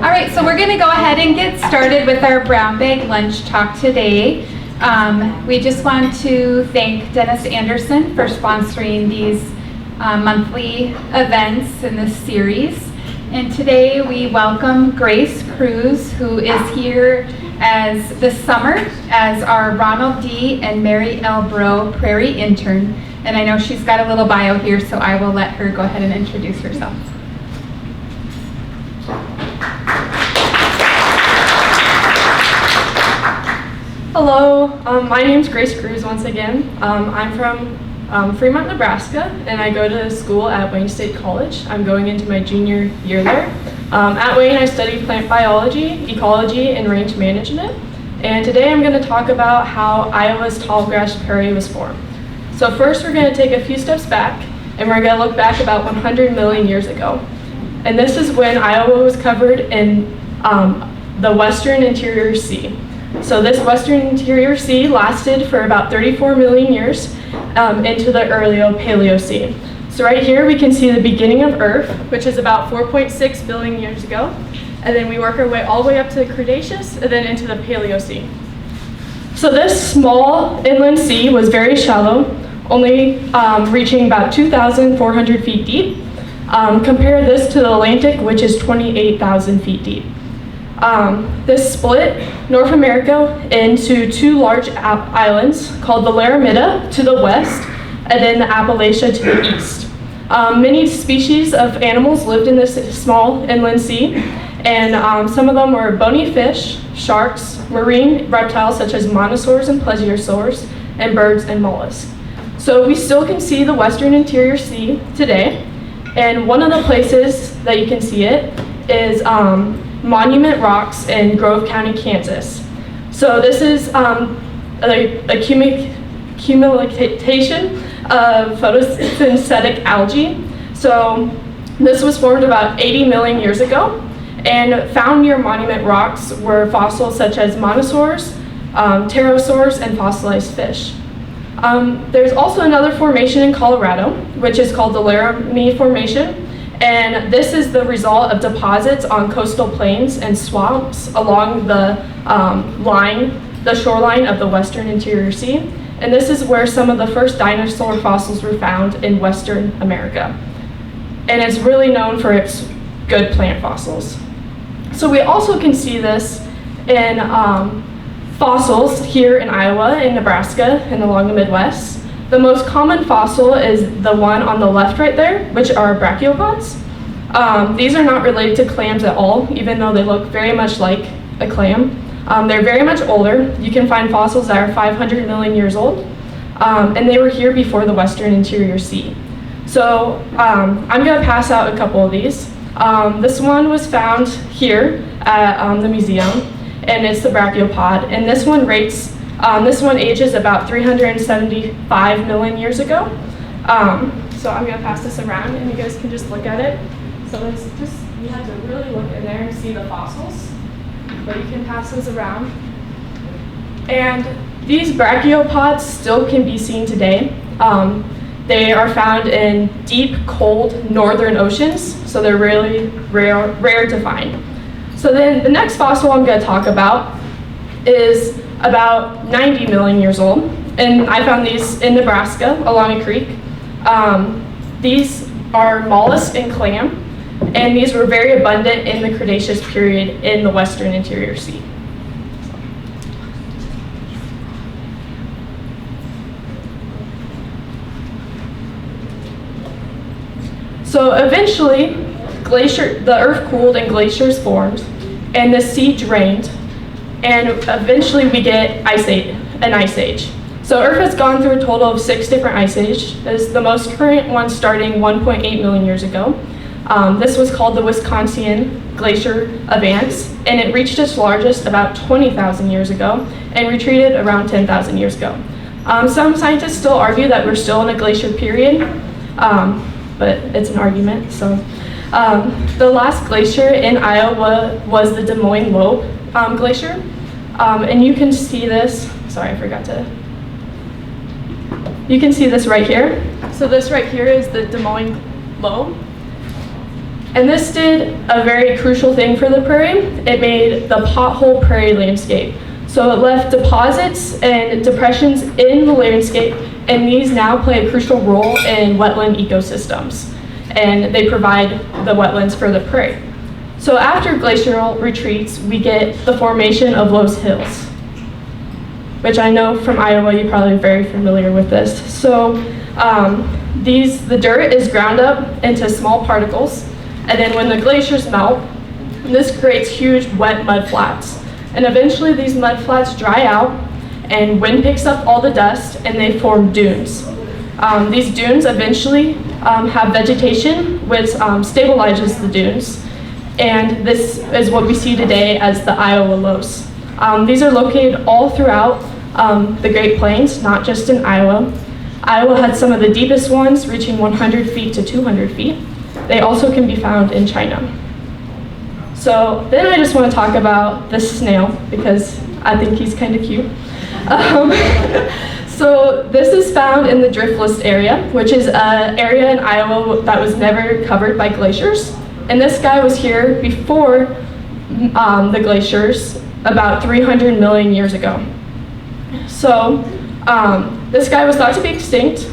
All right, so we're going to go ahead and get started with our brown bag lunch talk today. We just want to thank Dennis Anderson for sponsoring these monthly events in this series. And today we welcome Grace Cruz, who is here as this summer as our Ronald D and Mary L. Bro Prairie Intern. And I know she's got a little bio here, so I will let her go ahead and introduce herself. Hello, my name's Grace Cruz once again. I'm from Fremont, Nebraska, and I go to school at Wayne State College. I'm going into my junior year there. At Wayne, I study plant biology, ecology, and range management. And today I'm going to talk about how Iowa's tall grass prairie was formed. So first we're going to take a few steps back, and we're going to look back about 100 million years ago. And this is when Iowa was covered in the western interior sea. So this western interior sea lasted for about 34 million years into the early Paleocene. So right here we can see the beginning of Earth, which is about 4.6 billion years ago. And then we work our way all the way up to the Cretaceous and then into the Paleocene. So this small inland sea was very shallow, only reaching about 2,400 feet deep. Compare this to the Atlantic, which is 28,000 feet deep. This split North America into two large islands called the Laramida to the west and then the Appalachia to the east. Many species of animals lived in this small inland sea, and some of them were bony fish, sharks, marine reptiles such as mosasaurs and plesiosaurs, and birds and mollusks. So we still can see the western interior sea today, and one of the places that you can see it is Monument Rocks in Grove County, Kansas. So this is a accumulation of photosynthetic algae. So this was formed about 80 million years ago, and found near Monument Rocks were fossils such as mosasaurs, pterosaurs, and fossilized fish. There's also another formation in Colorado, which is called the Laramie Formation. And this is the result of deposits on coastal plains and swamps along the shoreline of the western interior sea. And this is where some of the first dinosaur fossils were found in Western America. And it's really known for its good plant fossils. So we also can see this in fossils here in Iowa and Nebraska and along the Midwest. The most common fossil is the one on the left right there, which are brachiopods. These are not related to clams at all, even though they look very much like a clam. They're very much older. You can find fossils that are 500 million years old, and they were here before the western interior sea. So I'm going to pass out a couple of these. This one was found here at the museum, and it's the brachiopod, and this one ages about 375 million years ago. So I'm going to pass this around, and you guys can just look at it. So it's just, you have to really look in there and see the fossils, but you can pass those around. And these brachiopods still can be seen today. They are found in deep, cold northern oceans, so they're really rare to find. So then the next fossil I'm going to talk about is about 90 million years old, and I found these in Nebraska along a creek. These are mollusks and clam, and these were very abundant in the Cretaceous period in the western interior sea. So eventually, the earth cooled and glaciers formed, and the sea drained. And eventually we get an ice age. So Earth has gone through a total of 6 different ice ages, the most current one starting 1.8 million years ago. This was called the Wisconsin Glacier Advance, and it reached its largest about 20,000 years ago and retreated around 10,000 years ago. Some scientists still argue that we're still in a glacier period, but it's an argument. So the last glacier in Iowa was the Des Moines Lobe Glacier, and you can see this, you can see this right here. So this right here is the Des Moines Lobe. And this did a very crucial thing for the prairie. It made the pothole prairie landscape. So it left deposits and depressions in the landscape, and these now play a crucial role in wetland ecosystems. And they provide the wetlands for the prairie. So after glacial retreats, we get the formation of Loess Hills, which I know from Iowa, you're probably very familiar with this. So the dirt is ground up into small particles, and then when the glaciers melt, this creates huge wet mud flats. And eventually these mud flats dry out, and wind picks up all the dust, and they form dunes. These dunes eventually have vegetation, which stabilizes the dunes. And this is what we see today as the Iowa loess. These are located all throughout the Great Plains, not just in Iowa. Iowa had some of the deepest ones, reaching 100 feet to 200 feet. They also can be found in China. So then I just want to talk about this snail, because I think he's kind of cute. So this is found in the driftless area, which is an area in Iowa that was never covered by glaciers. And this guy was here before the glaciers, about 300 million years ago. So this guy was thought to be extinct,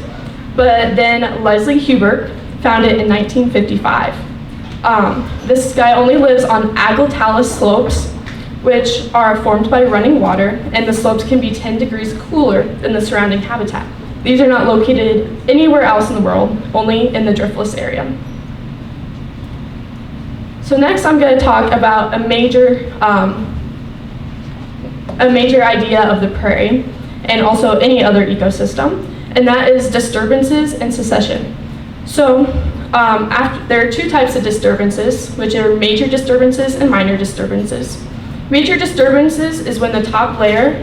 but then Leslie Hubert found it in 1955. This guy only lives on aglatalus slopes, which are formed by running water, and the slopes can be 10 degrees cooler than the surrounding habitat. These are not located anywhere else in the world, only in the driftless area. So next I'm going to talk about a major idea of the prairie, and also any other ecosystem, and that is disturbances and succession. So there are two types of disturbances, which are major disturbances and minor disturbances. Major disturbances is when the top layer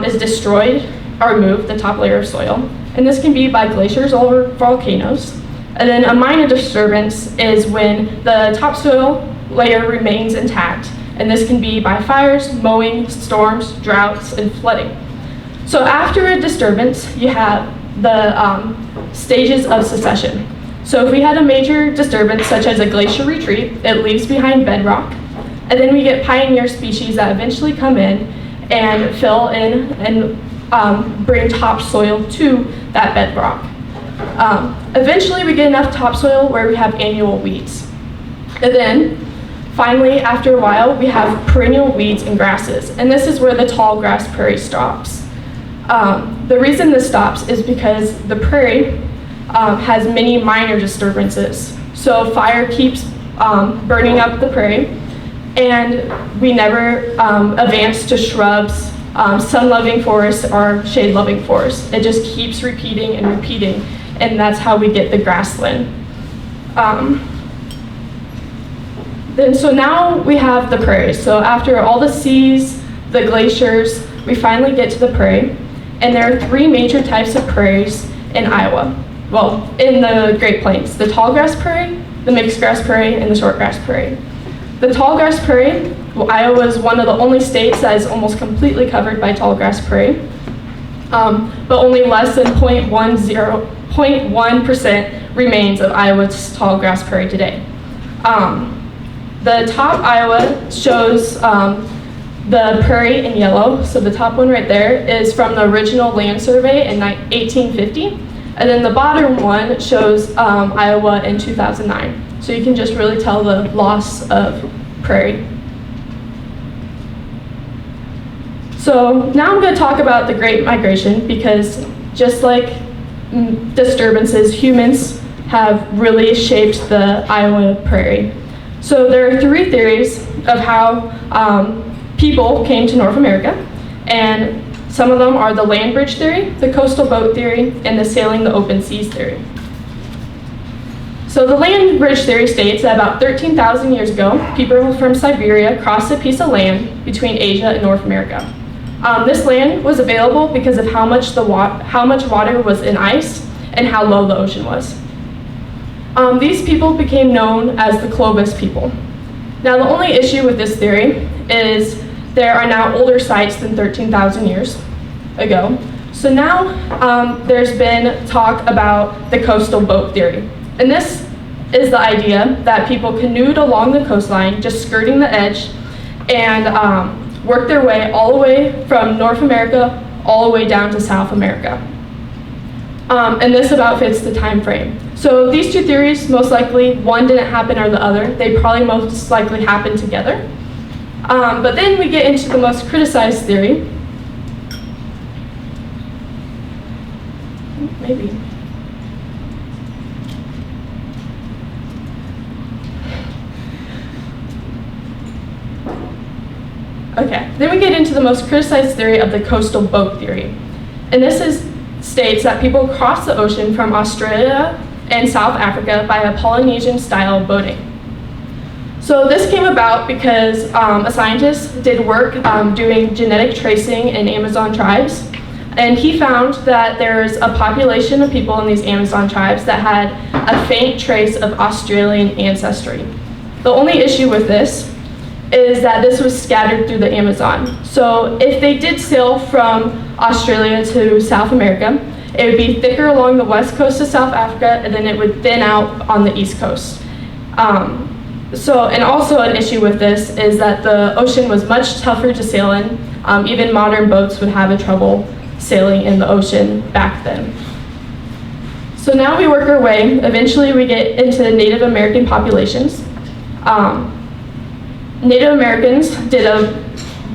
is destroyed or removed, the top layer of soil, and this can be by glaciers or volcanoes. And then a minor disturbance is when the topsoil layer remains intact, and this can be by fires, mowing, storms, droughts, and flooding. So after a disturbance, you have the stages of succession. So if we had a major disturbance, such as a glacial retreat, it leaves behind bedrock, and then we get pioneer species that eventually come in and fill in and bring topsoil to that bedrock. Eventually we get enough topsoil where we have annual weeds. And then finally, after a while, we have perennial weeds and grasses, and this is where the tall grass prairie stops. The reason this stops is because the prairie has many minor disturbances. So fire keeps burning up the prairie, and we never advance to shrubs, sun-loving forests, or shade-loving forests. It just keeps repeating and repeating, and that's how we get the grassland. So now we have the prairies. So after all the seas, the glaciers, we finally get to the prairie, and there are three major types of prairies in Iowa. Well, in the Great Plains: the tall grass prairie, the mixed grass prairie, and the short grass prairie. The tall grass prairie, well, Iowa is one of the only states that is almost completely covered by tall grass prairie, but only less than 0.1% remains of Iowa's tall grass prairie today. The top Iowa shows the prairie in yellow, so the top one right there is from the original land survey in 1850, and then the bottom one shows Iowa in 2009. So you can just really tell the loss of prairie. So now I'm going to talk about the Great Migration, because just like disturbances, humans have really shaped the Iowa prairie. So there are three theories of how people came to North America, and some of them are the land bridge theory, the coastal boat theory, and the sailing the open seas theory. So the land bridge theory states that about 13,000 years ago, people from Siberia crossed a piece of land between Asia and North America. This land was available because of how much water was in ice and how low the ocean was. These people became known as the Clovis people. Now the only issue with this theory is there are now older sites than 13,000 years ago. So now there's been talk about the coastal boat theory. And this is the idea that people canoed along the coastline, just skirting the edge, and work their way all the way from North America all the way down to South America. And this about fits the time frame. So these two theories, most likely, one didn't happen or the other. They probably most likely happened together. But then we get into the most criticized theory. Maybe. Okay, then we get into the most criticized theory of the coastal boat theory. And this states that people cross the ocean from Australia and South Africa by a Polynesian-style boating. So this came about because a scientist did work doing genetic tracing in Amazon tribes, and he found that there's a population of people in these Amazon tribes that had a faint trace of Australian ancestry. The only issue with this is that this was scattered through the Amazon. So if they did sail from Australia to South America, it would be thicker along the west coast of South Africa, and then it would thin out on the east coast. And also an issue with this is that the ocean was much tougher to sail in. Even modern boats would have trouble sailing in the ocean back then. So now we work our way. Eventually we get into Native American populations. Native Americans did a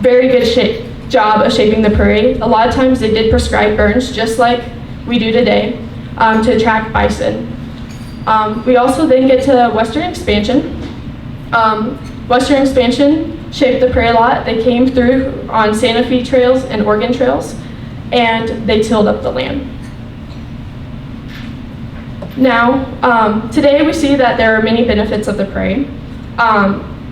very good job of shaping the prairie. A lot of times they did prescribe burns, just like we do today, to attract bison. We also then get to Western expansion. Western expansion shaped the prairie a lot. They came through on Santa Fe trails and Oregon trails, and they tilled up the land. Now, today we see that there are many benefits of the prairie.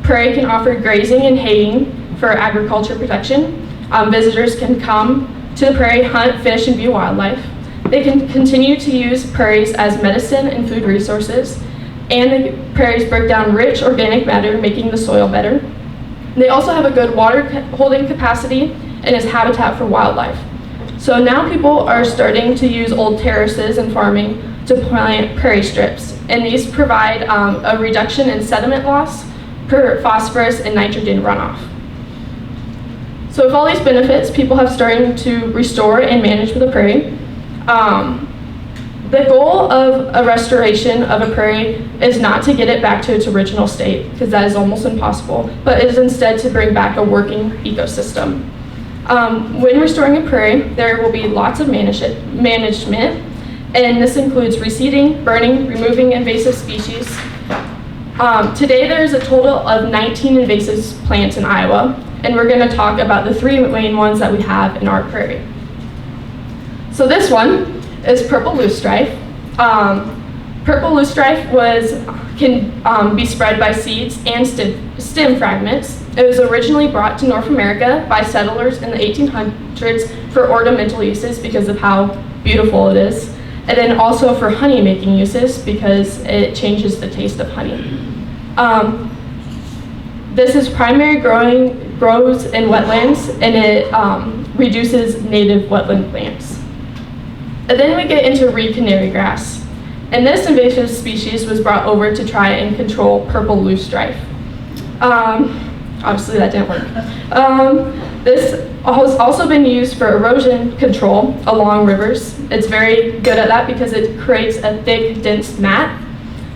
Prairie can offer grazing and haying for agriculture protection. Visitors can come to the prairie, hunt, fish, and view wildlife. They can continue to use prairies as medicine and food resources, and the prairies break down rich organic matter, making the soil better. They also have a good water holding capacity and is habitat for wildlife. So now people are starting to use old terraces and farming to plant prairie strips, and these provide a reduction in sediment loss per phosphorus and nitrogen runoff. So with all these benefits, people have started to restore and manage the prairie. The goal of a restoration of a prairie is not to get it back to its original state, because that is almost impossible, but is instead to bring back a working ecosystem. When restoring a prairie, there will be lots of management, and this includes reseeding, burning, removing invasive species. Today there's a total of 19 invasive plants in Iowa, and we're going to talk about the three main ones that we have in our prairie. So this one is purple loosestrife. Purple loosestrife can be spread by seeds and stem fragments. It was originally brought to North America by settlers in the 1800s for ornamental uses because of how beautiful it is, and then also for honey making uses because it changes the taste of honey. This is grows in wetlands, and it reduces native wetland plants. And then we get into reed canary grass. And this invasive species was brought over to try and control purple loosestrife. Obviously that didn't work. This has also been used for erosion control along rivers. It's very good at that because it creates a thick, dense mat.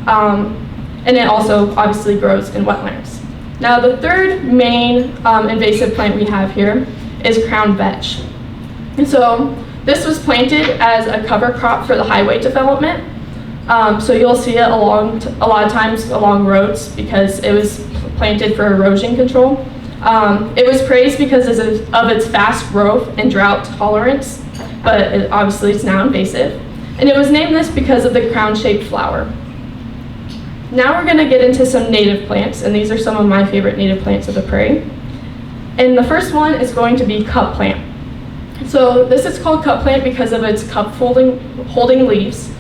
And it also obviously grows in wetlands. Now the third main invasive plant we have here is crown vetch. And so this was planted as a cover crop for the highway development. So you'll see it a lot of times along roads because it was planted for erosion control. It was praised because of its fast growth and drought tolerance, but obviously it's now invasive. And it was named this because of the crown-shaped flower. Now we're going to get into some native plants, and these are some of my favorite native plants of the prairie. And the first one is going to be cup plant. So this is called cup plant because of its cup holding leaves.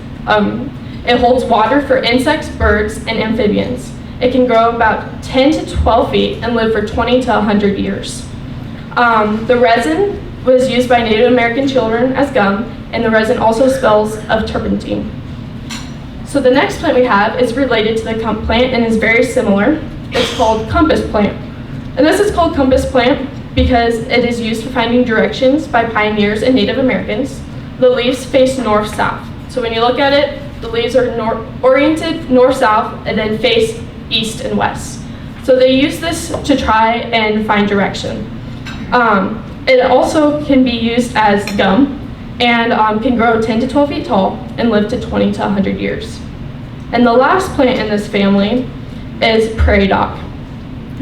It holds water for insects, birds, and amphibians. It can grow about 10 to 12 feet and live for 20 to 100 years. The resin was used by Native American children as gum, and the resin also smells of turpentine. So the next plant we have is related to the plant and is very similar. It's called compass plant. And this is called compass plant because it is used for finding directions by pioneers and Native Americans. The leaves face north-south. So when you look at it, the leaves are oriented north-south and then face east and west. So they use this to try and find direction. It also can be used as gum and can grow 10 to 12 feet tall and live to 20 to 100 years. And the last plant in this family is prairie dock.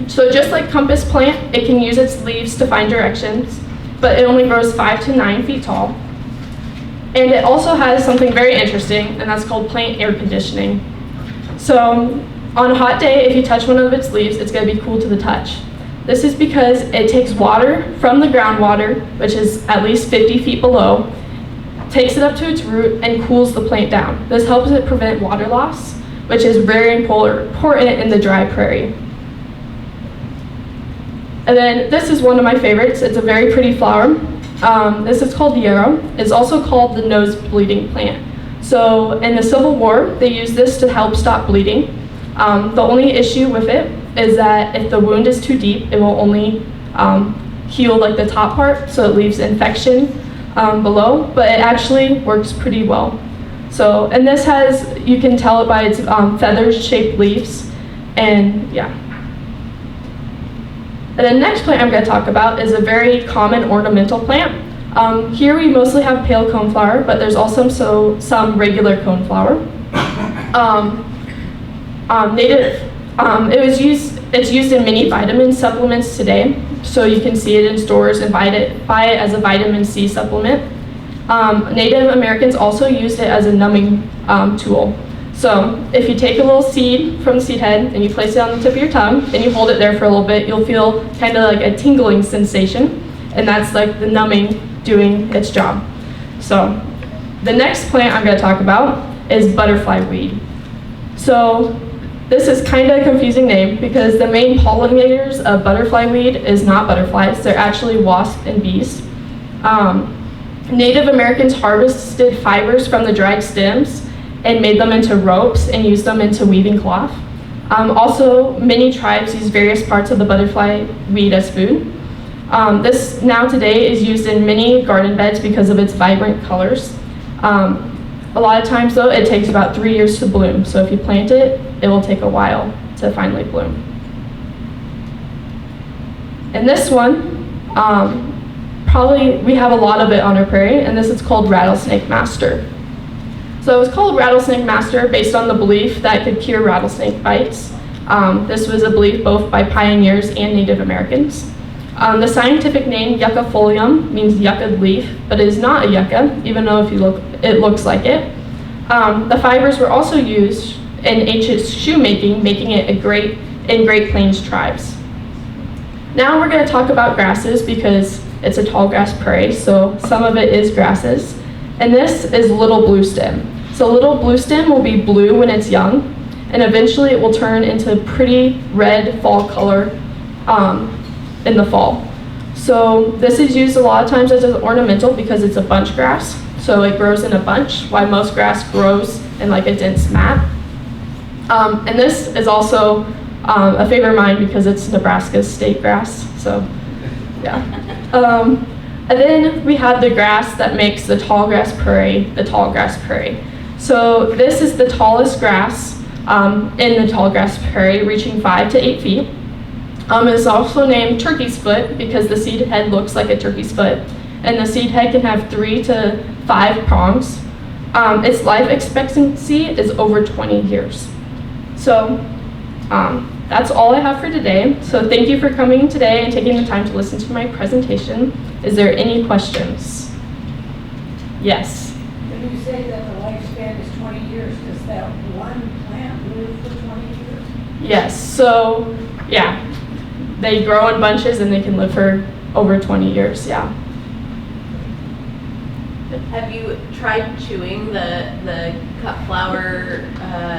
So just like compass plant, it can use its leaves to find directions, but it only grows 5 to 9 feet tall. And it also has something very interesting, and that's called plant air conditioning. So on a hot day, if you touch one of its leaves, it's going to be cool to the touch. This is because it takes water from the groundwater, which is at least 50 feet below, takes it up to its root, and cools the plant down. This helps it prevent water loss, which is very important in the dry prairie. And then this is one of my favorites. It's a very pretty flower. This is called yarrow. It's also called the nose bleeding plant. So in the Civil War, they used this to help stop bleeding. The only issue with it is that if the wound is too deep, it will only heal like the top part, so it leaves infection below, but it actually works pretty well. So, and this has, you can tell it by its feather-shaped leaves, and yeah. And the next plant I'm going to talk about is a very common ornamental plant. Here we mostly have pale coneflower, but there's also some regular coneflower. It's used in many vitamin supplements today, so you can see it in stores and buy it as a vitamin C supplement. Native Americans also used it as a numbing tool. So if you take a little seed from the seed head and you place it on the tip of your tongue and you hold it there for a little bit, you'll feel kind of like a tingling sensation, and that's like the numbing doing its job. So the next plant I'm going to talk about is butterfly weed. So this is kind of a confusing name because the main pollinators of butterfly weed is not butterflies, they're actually wasps and bees. Native Americans harvested fibers from the dried stems and made them into ropes and used them into weaving cloth. Also, many tribes use various parts of the butterfly weed as food. This now today is used in many garden beds because of its vibrant colors. A lot of times though, it takes about 3 years to bloom. So if you plant it, it will take a while to finally bloom. And this one, probably we have a lot of it on our prairie, and this is called rattlesnake master. So it was called rattlesnake master based on the belief that it could cure rattlesnake bites. This was a belief both by pioneers and Native Americans. The scientific name yucca folium means yucca leaf, but it is not a yucca, even though if you look, it looks like it. The fibers were also used in ancient shoemaking, making it in Great Plains tribes. Now we're going to talk about grasses because it's a tall grass prairie, so some of it is grasses. And this is little blue stem. So little blue stem will be blue when it's young, and eventually it will turn into pretty red fall color in the fall. So this is used a lot of times as an ornamental because it's a bunch grass. So it grows in a bunch, while most grass grows in like a dense mat. And this is also a favorite of mine because it's Nebraska's state grass. So yeah. And then we have the grass that makes the tall grass prairie the tall grass prairie. So this is the tallest grass in the tall grass prairie, reaching 5 to 8 feet. It's also named turkey's foot because the seed head looks like a turkey's foot, and the seed head can have 3 to 5 prongs. Its life expectancy is over 20 years. So that's all I have for today. So thank you for coming today and taking the time to listen to my presentation. Is there any questions? Yes. When you say that the lifespan is 20 years, does that one plant live for 20 years? Yes, so yeah, they grow in bunches and they can live for over 20 years, yeah. Have you tried chewing the cut flower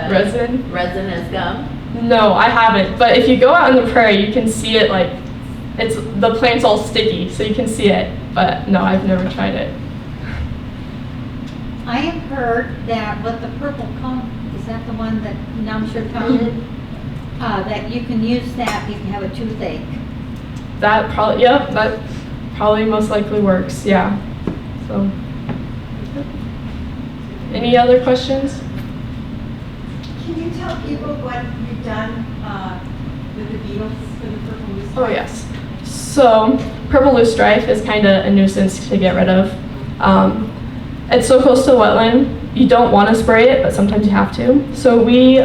Resin? resin as gum? No, I haven't, but if you go out in the prairie, you can see it like, the plant's all sticky, so you can see it, but no, I've never tried it. I have heard that with the purple cone, is that the one that numbs your tongue? That you can use that if you have a toothache. That probably, yep, that probably most likely works, yeah. So, any other questions? Can you tell people what you've done with the beetles for the purple loosestrife? Oh yes. So purple loosestrife is kind of a nuisance to get rid of. It's so close to the wetland, you don't want to spray it, but sometimes you have to. So we,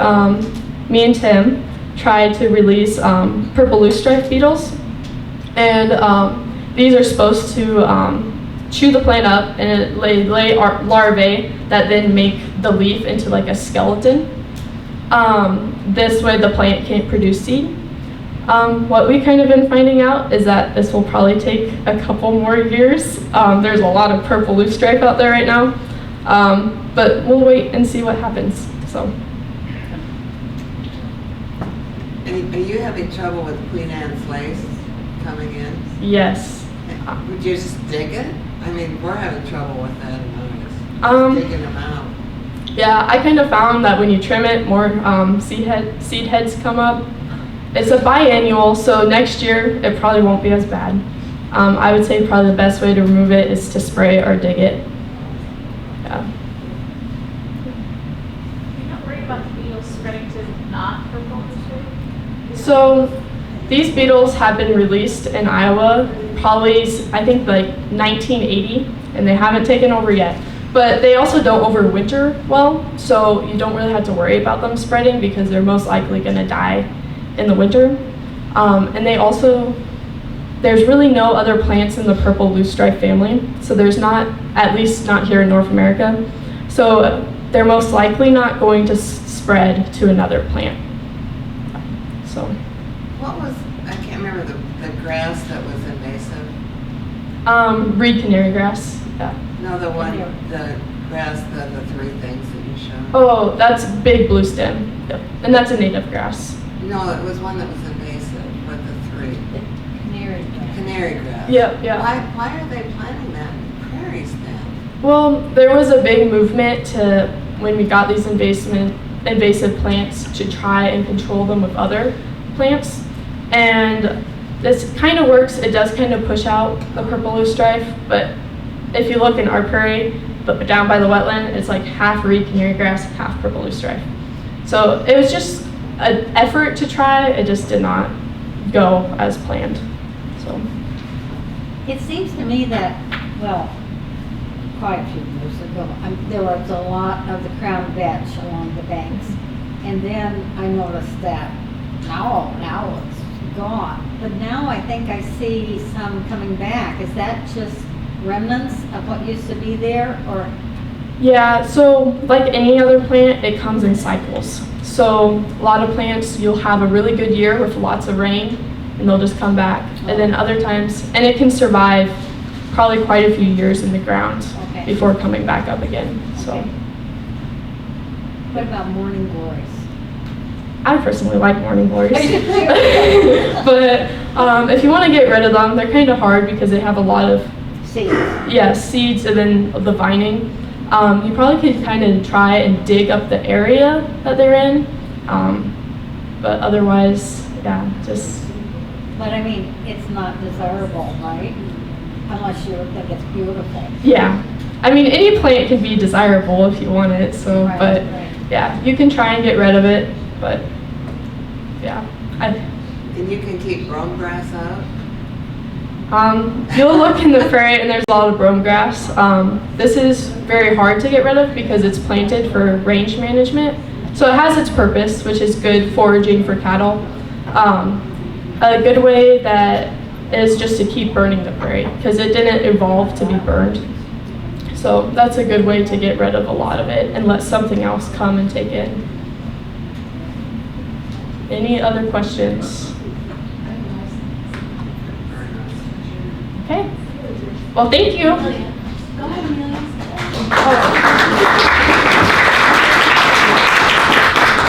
me and Tim, tried to release purple loosestrife beetles, and these are supposed to chew the plant up and lay larvae that then make the leaf into like a skeleton. This way the plant can't produce seed. What we kind of been finding out is that this will probably take a couple more years. There's a lot of purple loosestrife out there right now, but we'll wait and see what happens. So. Are you having trouble with Queen Anne's lace coming in? Yes. Would you just dig it? I mean, we're having trouble with that in August. Digging them out. Yeah, I kind of found that when you trim it, more seed heads come up. It's a biannual, so next year it probably won't be as bad. I would say probably the best way to remove it is to spray or dig it. Yeah. You're not worried about the beetles spreading to not purple loosestrife? So these beetles have been released in Iowa probably, I think, like 1980, and they haven't taken over yet. But they also don't overwinter well, so you don't really have to worry about them spreading because they're most likely going to die in the winter. And they also, there's really no other plants in the purple loosestrife family, so there's not, at least not here in North America. So they're most likely not going to spread to another plant. So. What was, I can't remember the grass that was invasive? Reed canary grass, yeah. No, the one, the grass, the three things that you showed. Oh, that's big blue stem, yep. And that's a native grass. No, it was one that was invasive with the three. Canary grass. Canary grass. Yep, yeah. Why are they planting that in prairies then? Well, there was a big movement to, when we got these invasive plants, to try and control them with other plants. And this kind of works. It does kind of push out the purple loosestrife, but if you look in our prairie, but down by the wetland, it's like half reed canary grass, half purple loosestrife. So it was just an effort to try. It just did not go as planned. So. It seems to me that, well, quite a few years ago, there was a lot of the crown vetch along the banks. And then I noticed that now it's gone. But now I think I see some coming back. Is that just remnants of what used to be there, or? Yeah, so like any other plant, it comes in cycles. So a lot of plants, you'll have a really good year with lots of rain, and they'll just come back. And then other times, and it can survive probably quite a few years in the ground before coming back up again. So. Okay. What about morning glories? I personally like morning glories. But if you want to get rid of them, they're kind of hard because they have a lot of seeds. Yeah, seeds and then the vining. You probably could kind of try and dig up the area that they're in, but otherwise, yeah, just. But I mean, it's not desirable, right? Unless you think it's beautiful. Yeah, I mean, any plant can be desirable if you want it. So, Right, but right. yeah, you can try and get rid of it, but yeah, And you can keep brome grass out? You'll look in the prairie and there's a lot of brome grass. This is very hard to get rid of because it's planted for range management. So it has its purpose, which is good foraging for cattle. A good way that is just to keep burning the prairie because it didn't evolve to be burned. So that's a good way to get rid of a lot of it and let something else come and take it. Any other questions? Okay. Well, thank you. Go ahead, Amelia. Oh.